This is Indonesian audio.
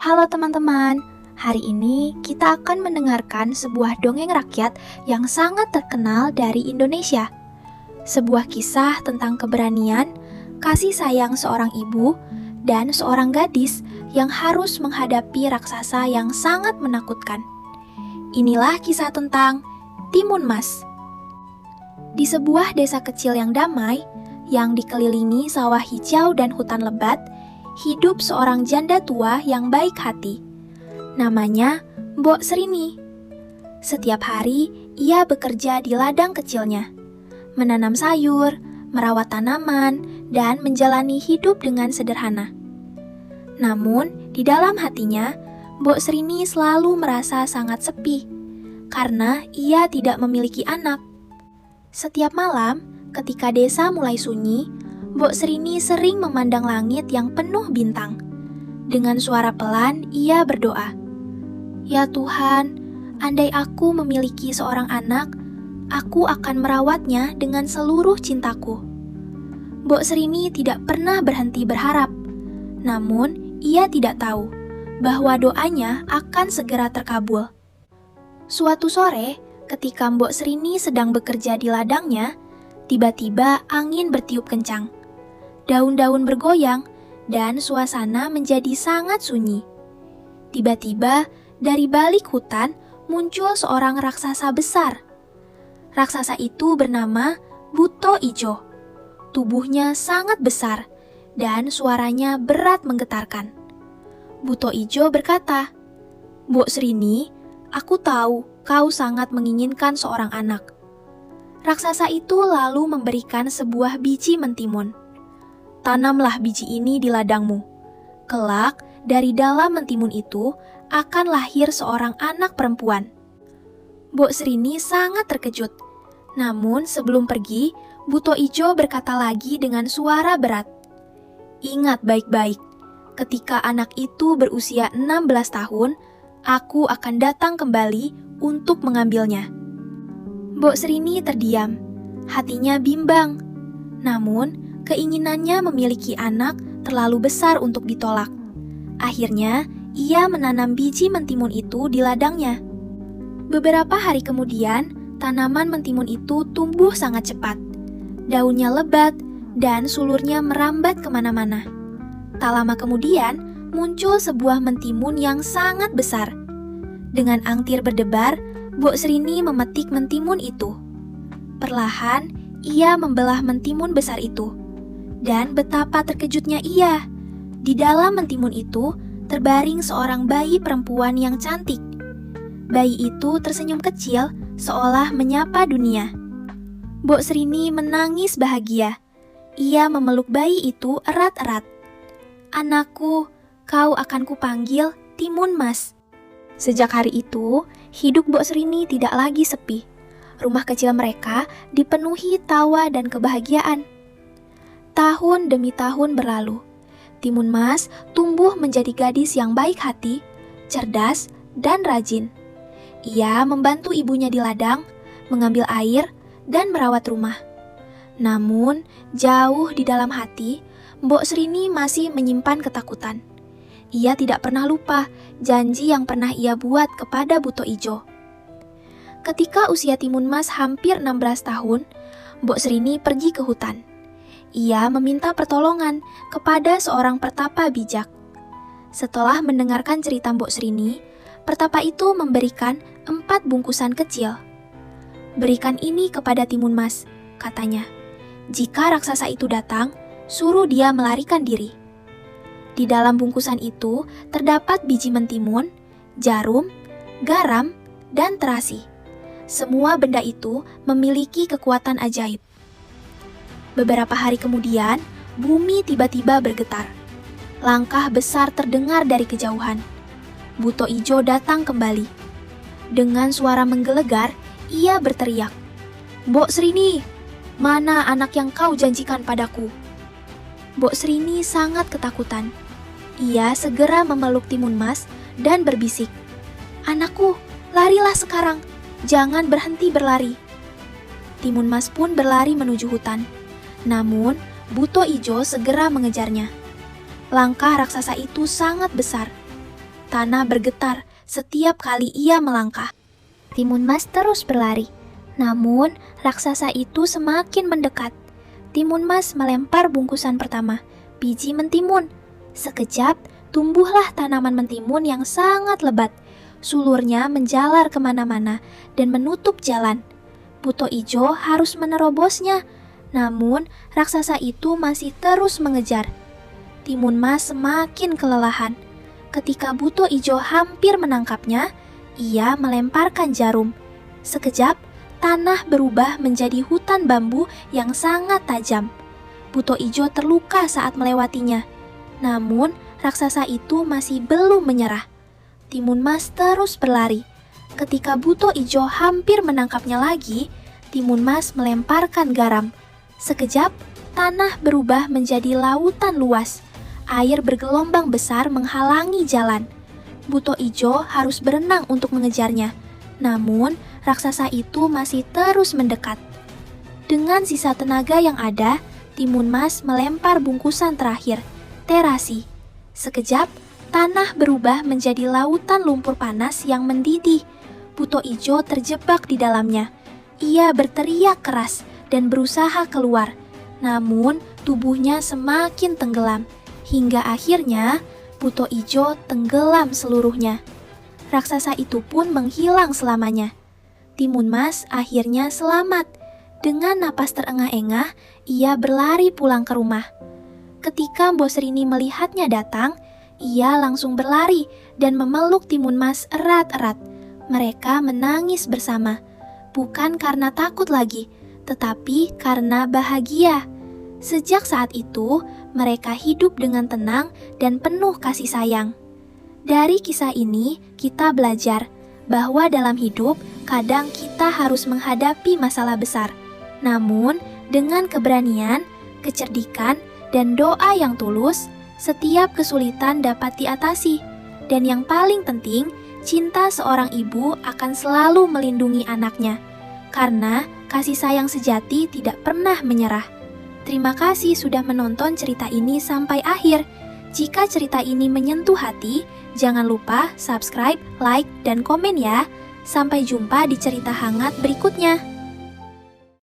Halo teman-teman, hari ini kita akan mendengarkan sebuah dongeng rakyat yang sangat terkenal dari Indonesia. Sebuah kisah tentang keberanian, kasih sayang seorang ibu, dan seorang gadis yang harus menghadapi raksasa yang sangat menakutkan. Inilah kisah tentang Timun Mas. Di sebuah desa kecil yang damai, yang dikelilingi sawah hijau dan hutan lebat, hidup seorang janda tua yang baik hati. Namanya Mbok Srini. Setiap hari, ia bekerja di ladang kecilnya, menanam sayur, merawat tanaman, dan menjalani hidup dengan sederhana. Namun, di dalam hatinya, Mbok Srini selalu merasa sangat sepi, karena ia tidak memiliki anak. Setiap malam, ketika desa mulai sunyi, Mbok Srini sering memandang langit yang penuh bintang. Dengan suara pelan, ia berdoa, "Ya Tuhan, andai aku memiliki seorang anak, aku akan merawatnya dengan seluruh cintaku." Mbok Srini tidak pernah berhenti berharap. Namun, ia tidak tahu bahwa doanya akan segera terkabul. Suatu sore, ketika Mbok Srini sedang bekerja di ladangnya, tiba-tiba angin bertiup kencang. Daun-daun bergoyang, dan suasana menjadi sangat sunyi. Tiba-tiba, dari balik hutan muncul seorang raksasa besar. Raksasa itu bernama Buto Ijo. Tubuhnya sangat besar, dan suaranya berat menggetarkan. Buto Ijo berkata, "Mbok Srini, aku tahu kau sangat menginginkan seorang anak." Raksasa itu lalu memberikan sebuah biji mentimun. "Tanamlah biji ini di ladangmu. Kelak, dari dalam mentimun itu akan lahir seorang anak perempuan." Mbok Srini sangat terkejut. Namun sebelum pergi, Buto Ijo berkata lagi dengan suara berat, "Ingat baik-baik, ketika anak itu berusia 16 tahun, aku akan datang kembali untuk mengambilnya." Mbok Srini terdiam, hatinya bimbang. Namun, keinginannya memiliki anak terlalu besar untuk ditolak. Akhirnya, ia menanam biji mentimun itu di ladangnya. Beberapa hari kemudian, tanaman mentimun itu tumbuh sangat cepat. Daunnya lebat dan sulurnya merambat kemana-mana. Tak lama kemudian, muncul sebuah mentimun yang sangat besar. Dengan angtir berdebar, Mbok Srini memetik mentimun itu. Perlahan, ia membelah mentimun besar itu. Dan betapa terkejutnya ia. Di dalam mentimun itu terbaring seorang bayi perempuan yang cantik. Bayi itu tersenyum kecil seolah menyapa dunia. Mbok Srini menangis bahagia. Ia memeluk bayi itu erat-erat. "Anakku, kau akan kupanggil Timun Mas." Sejak hari itu, hidup Mbok Srini tidak lagi sepi. Rumah kecil mereka dipenuhi tawa dan kebahagiaan. Tahun demi tahun berlalu. Timun Mas tumbuh menjadi gadis yang baik hati, cerdas, dan rajin. Ia membantu ibunya di ladang, mengambil air, dan merawat rumah. Namun, jauh di dalam hati, Mbok Srini masih menyimpan ketakutan. Ia tidak pernah lupa janji yang pernah ia buat kepada Buto Ijo. Ketika usia Timun Mas hampir 16 tahun, Mbok Srini pergi ke hutan. Ia meminta pertolongan kepada seorang pertapa bijak. Setelah mendengarkan cerita Mbok Srini, pertapa itu memberikan 4 bungkusan kecil. "Berikan ini kepada Timun Mas," katanya. "Jika raksasa itu datang, suruh dia melarikan diri." Di dalam bungkusan itu terdapat biji mentimun, jarum, garam, dan terasi. Semua benda itu memiliki kekuatan ajaib. Beberapa hari kemudian, bumi tiba-tiba bergetar. Langkah besar terdengar dari kejauhan. Buto Ijo datang kembali. Dengan suara menggelegar, ia berteriak, "Mbok Srini, mana anak yang kau janjikan padaku?" Mbok Srini sangat ketakutan. Ia segera memeluk Timun Mas dan berbisik, "Anakku, larilah sekarang, jangan berhenti berlari." Timun Mas pun berlari menuju hutan. Namun, Buto Ijo segera mengejarnya. Langkah raksasa itu sangat besar. Tanah bergetar setiap kali ia melangkah. Timun Mas terus berlari, namun raksasa itu semakin mendekat. Timun Mas melempar bungkusan pertama, biji mentimun. Sekejap, tumbuhlah tanaman mentimun yang sangat lebat. Sulurnya menjalar kemana-mana dan menutup jalan. Buto Ijo harus menerobosnya, namun raksasa itu masih terus mengejar. Timun Mas semakin kelelahan. Ketika Buto Ijo hampir menangkapnya, ia melemparkan jarum. Sekejap, tanah berubah menjadi hutan bambu yang sangat tajam. Buto Ijo terluka saat melewatinya. Namun, raksasa itu masih belum menyerah. Timun Mas terus berlari. Ketika Buto Ijo hampir menangkapnya lagi, Timun Mas melemparkan garam. Sekejap, tanah berubah menjadi lautan luas. Air bergelombang besar menghalangi jalan. Buto Ijo harus berenang untuk mengejarnya. Namun, raksasa itu masih terus mendekat. Dengan sisa tenaga yang ada, Timun Mas melempar bungkusan terakhir, terasi. Sekejap, tanah berubah menjadi lautan lumpur panas yang mendidih. Buto Ijo terjebak di dalamnya. Ia berteriak keras dan berusaha keluar. Namun, tubuhnya semakin tenggelam. Hingga akhirnya, Buto Ijo tenggelam seluruhnya. Raksasa itu pun menghilang selamanya. Timun Mas akhirnya selamat. Dengan napas terengah-engah, ia berlari pulang ke rumah. Ketika Mbok Rini melihatnya datang, ia langsung berlari dan memeluk Timun Mas erat-erat. Mereka menangis bersama, bukan karena takut lagi, tetapi karena bahagia. Sejak saat itu, mereka hidup dengan tenang dan penuh kasih sayang. Dari kisah ini, kita belajar bahwa dalam hidup kadang kita harus menghadapi masalah besar. Namun, dengan keberanian, kecerdikan, dan doa yang tulus, setiap kesulitan dapat diatasi. Dan yang paling penting, cinta seorang ibu akan selalu melindungi anaknya. Karena kasih sayang sejati tidak pernah menyerah. Terima kasih sudah menonton cerita ini sampai akhir. Jika cerita ini menyentuh hati, jangan lupa subscribe, like, dan komen ya. Sampai jumpa di cerita hangat berikutnya.